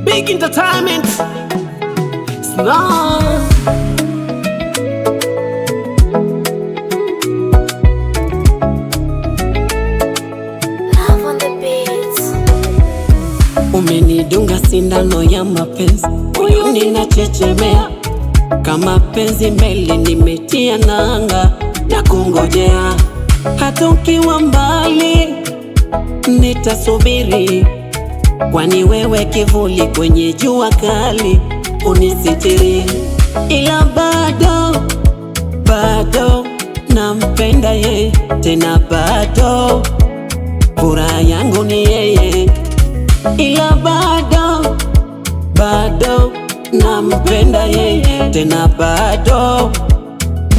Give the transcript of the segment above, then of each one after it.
Big entertainment. Snow. Love on the beats. Umenidunga sindano ya mapenzi, moyo ninachechemea kama penzi meli, nimetia nanga na kungojea. Hata ukiwa mbali nitasubiri, kwani wewe kivuli kwenye jua kali unisitiri. Ila bado nampenda ye, tena bado furaha yangu ni yeye. Ila bado nampenda yeye, tena bado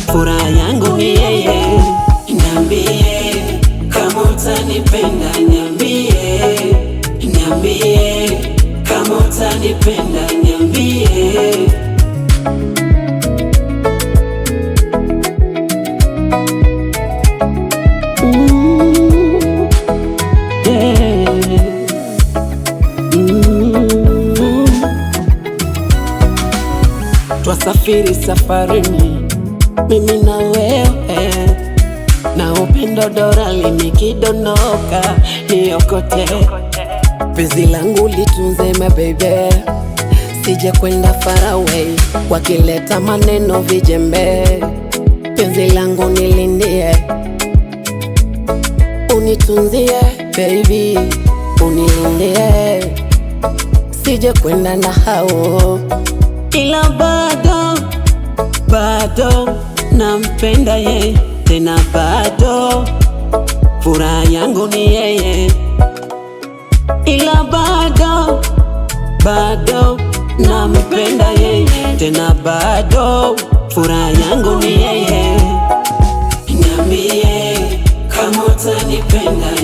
furaha yangu ni yeye. Niambie kama utanipenda, niambie kama utanipenda, niambie. Twasafiri safarini, mimi na wewe, na upendo dorali nikidondoka niokote. Penzi langu litunze my baby, sije kwenda far away, wakileta maneno vijembe. Penzi langu nilindie, unitunzie baby, unilindie, sije kwenda na hao. Ila bado nampenda ye, tena bado furaha yangu ni yeye. Ila bado nampenda yeye, tena bado furaha yangu ni yeye. Niambie kama utanipenda,